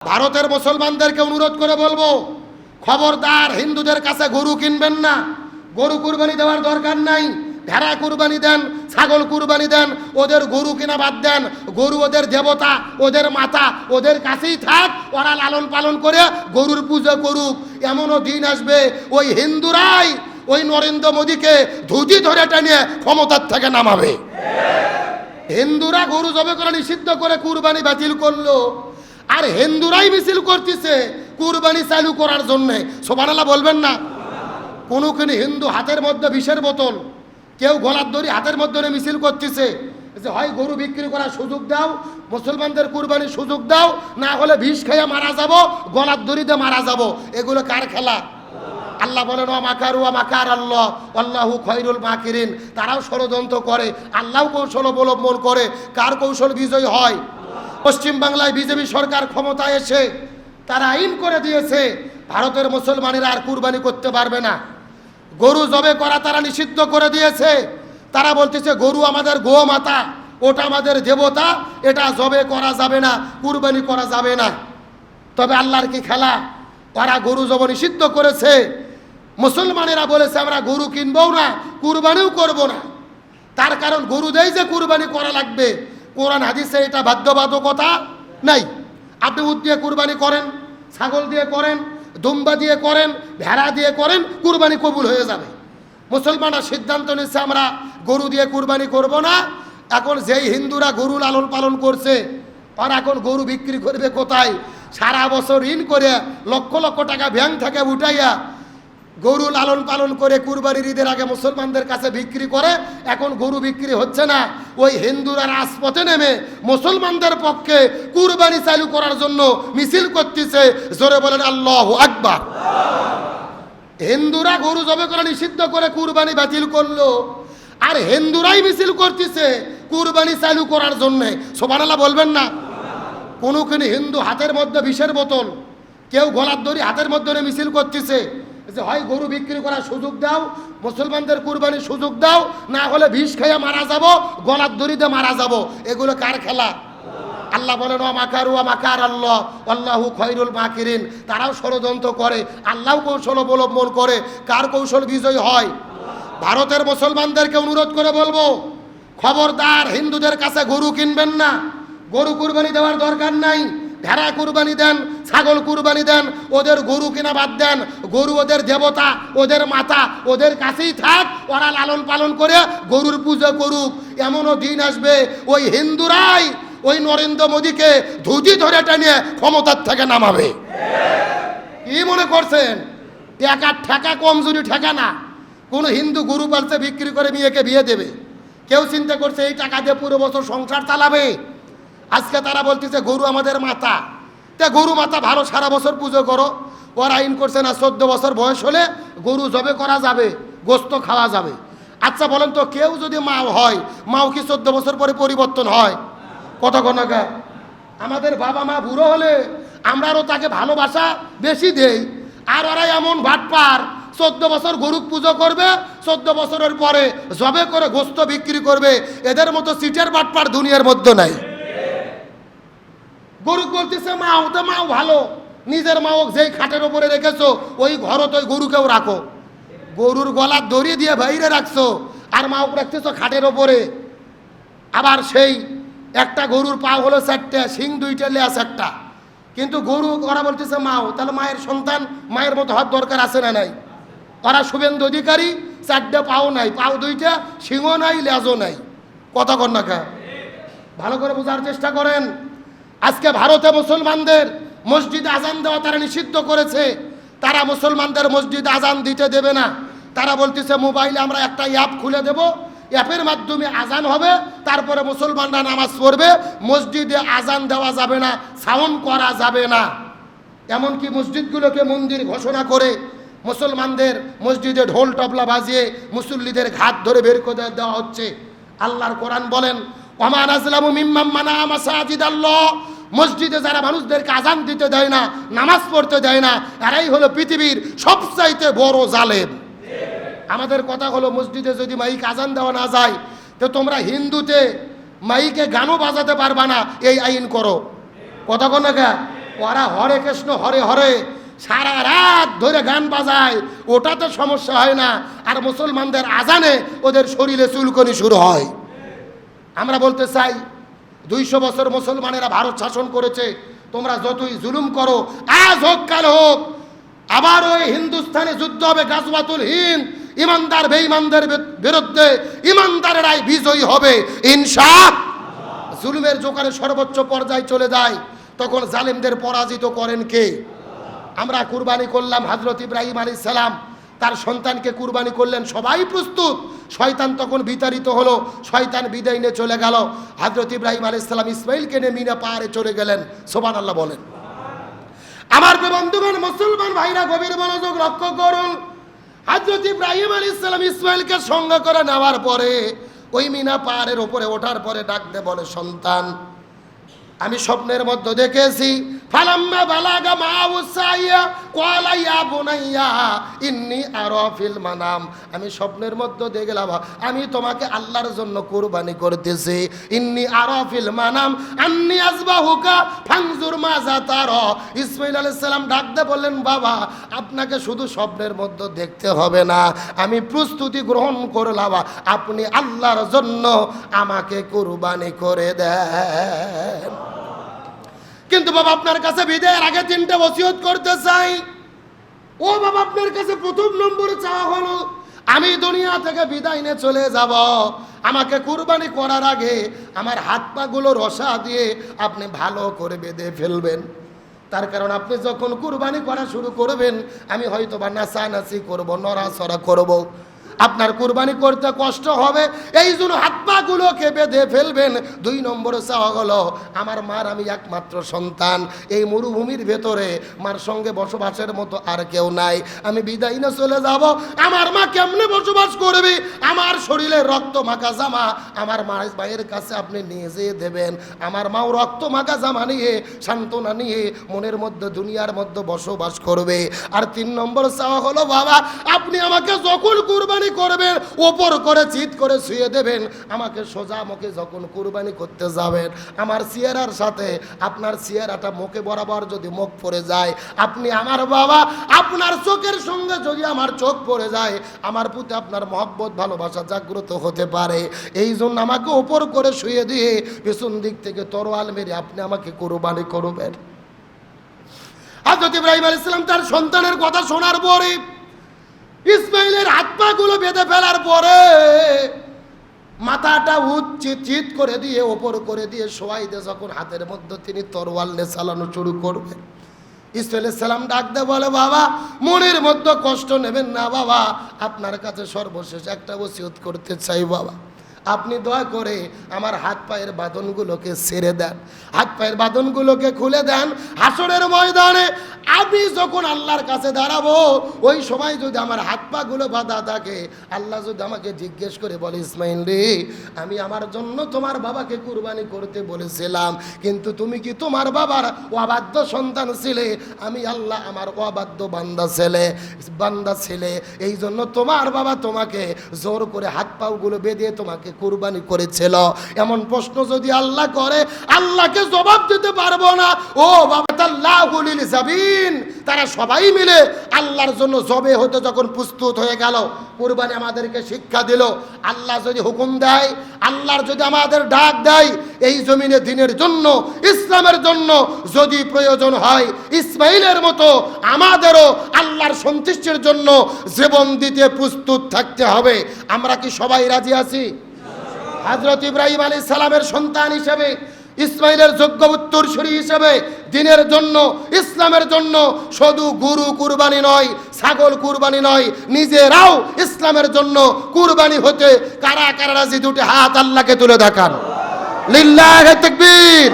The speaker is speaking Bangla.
ভারতের মুসলমানদেরকে অনুরোধ করে বলবো, খবরদার হিন্দুদের কাছে গরু কিনবেন না। গরু কুরবানি দেওয়ার দরকার নাই। ভেড়া কুরবানি দেন, ছাগল কুরবানি দেন, ওদের গরু কিনা বাদ দেন। গরু ওদের দেবতা, ওদের মাতা, ওদের কাছেই থাক, ওরা লালন পালন করে গরুর পুজো করুক। এমনও দিন আসবে ওই হিন্দুরাই ওই নরেন্দ্র মোদীকে ধুতি ধরে টানিয়ে ক্ষমতার থেকে নামাবে। হিন্দুরা গরু জবে করে নিষিদ্ধ করে কুরবানি বাতিল করলো, আর হিন্দুরাই মিছিল করতেছে কুরবানি চালু করার জন্যে। সুবহানাল্লাহ বলবেন না? কোনো হিন্দু হাতের মধ্যে বিষের বোতল, কেউ গলার দড়ি হাতের মধ্যে মিছিল করতেছে যে হয় গরু বিক্রি করার সুযোগ দাও, মুসলমানদের কুরবানির সুযোগ দাও, না হলে বিষ খেয়ে মারা যাব, গলার দড়িতে মারা যাব। এগুলো কার খেলা? আল্লাহ বলেন ওয়া মাকারু ওয়া মাকার আল্লাহ আল্লাহু খায়রুল মাকিরিন। তারাও ষড়যন্ত্র করে, আল্লাহ কৌশল অবলম্বন করে। কার কৌশল বিজয় হয়? পশ্চিম বাংলায় বিজেপি সরকার ক্ষমতায় এসে তারা আইন করে দিয়েছে ভারতের মুসলমানেরা আর কুরবানি করতে পারবে না। গরু জবে করা তারা নিষিদ্ধ করে দিয়েছে। তারা বলতেছে গরু আমাদের গোমাতা, ওটা আমাদের দেবতা, এটা জবে করা যাবে না, কুরবানি করা যাবে না। তবে আল্লাহর কি খেলা, ওরা গরু জব নিষিদ্ধ করেছে, মুসলমানেরা বলেছে আমরা গরু কিনবও না, কুরবানিও করব না। তার কারণ গরু দেয় যে কুরবানি করা লাগবে, কোরআন হাদিসে এটা বাধ্যবাধকতা নাই। আপনি উট দিয়ে কুরবানি করেন, ছাগল দিয়ে করেন, দুম্বা দিয়ে করেন, ভেড়া দিয়ে করেন, কুরবানি কবুল হয়ে যাবে। মুসলমানরা সিদ্ধান্ত নিচ্ছে আমরা গরু দিয়ে কুরবানি করব না। এখন যেই হিন্দুরা গরু লালন পালন করছে, আর এখন গরু বিক্রি করবে কোথায়? সারা বছর ঋণ করে লক্ষ লক্ষ টাকা ব্যাংক থেকে উঠাইয়া গরু লালন পালন করে কুরবানির ঈদের আগে মুসলমানদের কাছে বিক্রি করে। এখন গরু বিক্রি হচ্ছে না। ওই হিন্দুরা রাজপথে নেমে মুসলমানদের পক্ষে কুরবানি চালু করার জন্য মিছিল করতেছে। জোরে বলেন আল্লাহু আকবার। হিন্দুরা গরু জবে করে নিষিদ্ধ করে কুরবানি বাতিল করলো, আর হিন্দুরাই মিছিল করতেছে কুরবানি চালু করার জন্য। সুবহানাল্লাহ বলবেন না? কোনো হিন্দু হাতের মধ্যে বিষের বোতল, কেউ গলার দড়ি হাতের মধ্যে মিছিল করতেছে যে হয় গরু বিক্রি করার সুযোগ দাও, মুসলমানদের কুরবানির সুযোগ দাও, না হলে বিষ খেয়ে মারা যাব, গলার দড়িতে মারা যাব। এগুলো কার খেলা? আল্লাহ বলেন ওয়া মাকারু ওয়া মাকার আল্লাহ আল্লাহু খায়রুল মাকিরিন। তারাও ষড়যন্ত্র করে, আল্লাহ কৌশল অবলম্বন করে। কার কৌশল বিজয় হয়? ভারতের মুসলমানদেরকে অনুরোধ করে বলবো, খবরদার হিন্দুদের কাছে গরু কিনবেন না। গরু কুরবানি দেওয়ার দরকার নাই। ভেড়া কুরবানি দেন, ছাগল কুরবানি দেন, ওদের গরু কিনা বাদ দেন। গরু ওদের দেবতা, ওদের মাতা, ওদের কাছেই থাক, ওরা লালন পালন করে গরুর পুজো করুক। এমনও দিন আসবে ওই হিন্দুরাই ওই নরেন্দ্র মোদীকে ধুতি ধরে টানিয়ে ক্ষমতার থেকে নামাবে। কি মনে করছেন টাকার ঠেকা কমজোরি ঠেকা না? কোনো হিন্দু গরু পালছে বিক্রি করে মেয়েকে বিয়ে দেবে? কেউ চিন্তা করছে এই টাকা দিয়ে পুরো বছর সংসার চালাবে? আজকে তারা বলতেছে গরু আমাদের মাতা। তা গরু মাতা ভালো, সারা বছর পুজো করো। ওরা আইন করছে না 14 বছর বয়স হলে গরু জবে করা যাবে, গোস্ত খাওয়া যাবে। আচ্ছা বলেন তো, কেউ যদি মাও হয়, মাও কি 14 বছর পরে পরিবর্তন হয়? কতক্ষণ আগে আমাদের বাবা মা বুড়ো হলে আমরাও তাকে ভালোবাসা বেশি দেই, আর ওরা এমন ভাটপার 14 বছর গরু পুজো করবে, 14 বছরের পরে জবে করে গোস্ত বিক্রি করবে। এদের মতো সিটের ভাটপার দুনিয়ার মধ্যে নাই। গরু করতেছে মাও, তো মাও ভালো, নিজের মাও যেই খাটের ওপরে রেখেছো ওই ঘর তো গরুকেও রাখো। গরুর গলার দড়ি দিয়ে বাইরে রাখছো, আর মাও রাখতেছো খাটের ওপরে। আবার সেই একটা গরুর পা হলো 4টে, শিং 2টে, লেজ 1টা, কিন্তু গরু ওরা বলতেছে মাও। তাহলে মায়ের সন্তান মায়ের মতো হওয়ার দরকার আছে না নাই? ওরা শুভেন্দু অধিকারী, 4টে পাও নাই, পাও 2টা, শিংও নাই, লেজও নাই। কতক্ষণ না খা ভালো করে বোঝার চেষ্টা করেন। আজকে ভারতে মুসলমানদের মসজিদে আজান দেওয়া তারা নিষিদ্ধ করেছে। তারা মুসলমানদের মসজিদে আজান দিতে দেবে না। তারা বলতেছে মোবাইলে আমরা একটা অ্যাপ খুলে দেব, অ্যাপের মাধ্যমে আজান হবে, তারপরে মুসলমানরা নামাজ পড়বে। মসজিদে আজান দেওয়া যাবে না, সাউন্ড করা যাবে না। এমনকি মসজিদগুলোকে মন্দির ঘোষণা করে মুসলমানদের মসজিদে ঢোল তবলা বাজিয়ে মুসল্লিদের ঘাট ধরে বের করে দেওয়া হচ্ছে। আল্লাহর কোরআন বলেন ওমা নাজলামু মিম্মান মানা মাসাজিদ আল্লাহ। মসজিদে যারা মানুষদেরকে আজান দিতে দেয় না, নামাজ পড়তে দেয় না, এরাই হলো পৃথিবীর সবচাইতে বড় জালেম। আমাদের কথা হলো মসজিদে যদি মাইক আজান দেওয়া না যায়, তো তোমরা হিন্দুতে মাইকে গানও বাজাতে পারবা না, এই আইন করো। কথা কোন না? ওরা হরে কৃষ্ণ হরে হরে সারা রাত ধরে গান বাজায়, ওটাতে সমস্যা হয় না। আর মুসলমানদের আজানে ওদের শরীরে চুলকনি শুরু হয়। আমরা বলতে চাই 200 বছর মুসলমানেরা ভারত শাসন করেছে, তোমরা যতই জুলুম করো, আজ হোক কাল হোক আবার ওই হিন্দুস্তানে যুদ্ধ হবে, গাজওয়াতুল হিন্দ। ইমানদার বেঈমানদের বিরুদ্ধে ইমানদারেরাই বিজয়ী হবে ইনশাআল্লাহ। জুলুমের জোকারে সর্বোচ্চ পর্যায়ে চলে যায়, তখন জালিমদের পরাজিত করেন কে? আমরা কুরবানি করলাম, হযরত ইব্রাহিম আলাইহিস সালাম তার সন্তানকে কুরবানি করলেন, সবাই প্রস্তুত। শয়তান তখন বিতাড়িত হলো, শয়তান বিদায় নিয়ে চলে গেল। হযরত ইব্রাহিম আলাইহিস সালাম ইসমাইলকে নিয়ে মিনা পাহাড়ে চলে গেলেন। সুবহানাল্লাহ বলেন। আমার বন্ধুগণ, মুসলমান ভাইরা গভীর মনোযোগ লক্ষ্য করুন। হযরত ইব্রাহিম আলাইহিস সালাম ইসমাইলকে সঙ্গে করে নেওয়ার পরে ওই মিনা পাহাড়ের উপরে ওঠার পরে ডাক দিয়ে বলে, সন্তান আমি স্বপ্নের মধ্যে দেখেছি, ফালাম্মা বালাগা মা'হু সাইয়া ক্বালা ইয়া বুনাইয়া ইন্নী আরা ফিল মানাম। আমি স্বপ্নের মধ্যে দেখলাম আমি তোমাকে আল্লাহর জন্য কুরবানি করতেছি। ইন্নী আরা ফিল মানাম আন্নী আযবাহুকা ফানজুর মাযা তারা। ইসমাঈল আলাইহিস সালাম ডাক দিয়ে বললেন, বাবা আপনাকে শুধু স্বপ্নের মধ্যে দেখতে হবে না, আমি প্রস্তুতি গ্রহণ করলাম, আপনি আল্লাহর জন্য আমাকে কুরবানি করে দেন। কিন্তু বাবা আপনার কাছে বিদায়ের আগে 3টা ওসিয়ত করতে চাই। ও বাবা, আপনার কাছে প্রথম নম্বরে চাওয়া হলো, আমি দুনিয়া থেকে বিদায় নিয়ে চলে যাব, আমাকে কুরবানি করার আগে আমার হাত পাগুলো রসা দিয়ে আপনি ভালো করে বেঁধে ফেলবেন। তার কারণ আপনি যখন কুরবানি করা শুরু করবেন, আমি হয়তো বা নাচানাচি করবো, নড়াচড়া করব, আপনার কুরবানি করতে কষ্ট হবে, এই জন্য হাত পাগুলোকে বেঁধে ফেলবেন। 2 নম্বরে চাওয়া হলো, আমার মার আমি একমাত্র সন্তান, এই মরুভূমির ভেতরে মার সঙ্গে বসবাসের মতো আর কেউ নাই, আমি বিদায় না চলে যাব, আমার মা কেমনে বসবাস করবে? আমার শরীরে রক্ত মাখা জামা আমার মায়ের কাছে আপনি নিয়ে যেয়ে দেবেন, আমার মাও রক্ত মাখা জামা নিয়ে সান্ত্বনা নিয়ে মনের মধ্যে দুনিয়ার মধ্যে বসবাস করবে। আর 3 নম্বর চাওয়া হলো, বাবা আপনি আমাকে যখন কুরবানি করবেন ওপর করে চিৎ করে শুয়ে দেবেন, আমাকে সোজা মুখে যখন কুরবানি করতে যাবেন, আমার চেহারার সাথে আপনার চেহারাটা মুখে বরাবর যদি মুখ পড়ে যায়, আপনি আমার বাবা, আপনার চোখের সঙ্গে যদি আমার চোখ পড়ে যায়, আমার প্রতি আপনার মহব্বত ভালোবাসা জাগ্রত হতে পারে। এই জন্য আমাকে ওপর করে শুয়ে দিয়ে পেছন দিক থেকে তরোয়াল মেরে আপনি আমাকে কুরবানি করবেন। হযরত ইব্রাহিম আলাইহিস সালাম তার সন্তানের কথা শোনার পরে, ইসমাইলের হাত পা গুলো বেঁধে ফেলার পরে মাথাটা চিত করে দিয়ে ওপর করে দিয়ে শোয়াই দিয়ে যখন হাতের মধ্যে তিনি তরোয়াল নিয়ে চালানো শুরু করবেন, ইসমাইল আলাইহিস সালাম ডাক দিয়ে বলে, বাবা মনের মধ্যে কষ্ট নেবেন না বাবা, আপনার কাছে সর্বশেষ একটা ওসিয়ত করতে চাই বাবা, আপনি দয়া করে আমার হাত পায়ের বাঁধনগুলোকে ছেড়ে দেন, হাত পায়ের বাঁধনগুলোকে খুলে দেন। হাসরের ময়দানে আমি যখন আল্লাহর কাছে দাঁড়াবো, ওই সময় যদি আমার হাত পাগুলো বাঁধা থাকে, আল্লাহ যদি আমাকে জিজ্ঞেস করে বলে, ইসমাইল রে আমি আমার জন্য তোমার বাবাকে কুরবানি করতে বলেছিলাম, কিন্তু তুমি কি তোমার বাবার অবাধ্য সন্তান ছিলে? আমি আল্লাহ আমার অবাধ্য বান্দা ছেলে, এই জন্য তোমার বাবা তোমাকে জোর করে হাত পাগুলো বেঁধে তোমাকে কুরবানি করেছিল। এমন প্রশ্ন যদি আল্লাহ করে, আল্লাহকে জবাব দিতে পারবো না। ও বাবা, তাল্লাহুল জাবিন, তারা সবাই মিলে আল্লাহর জন্য জবে হতে যখন প্রস্তুত হয়ে গেল, কুরবানি আমাদেরকে শিক্ষা দিল। আল্লাহ যদি হুকুম দেয়, আল্লাহর যদি আমাদের ডাক দেয়, এই জমিনে দিনের জন্য, ইসলামের জন্য যদি প্রয়োজন হয়, ইসমাইলের মতো আমাদেরও আল্লাহর সন্তুষ্টির জন্য জীবন দিতে প্রস্তুত থাকতে হবে। আমরা কি সবাই রাজি আছি? হযরত ইব্রাহিম আলাইহিস সালামের সন্তান হিসেবে, ইসমাইলের যোগ্য উত্তরসূরি হিসেবে দিনের জন্য, ইসলামের জন্য শুধু গরু কুরবানি নয়, ছাগল কুরবানি নয়, নিজেরাও ইসলামের জন্য কুরবানি হতে কারা কারা রাজি? দুটি হাত আল্লাহকে তুলে দেখান। লিল্লাহি তাকবীর।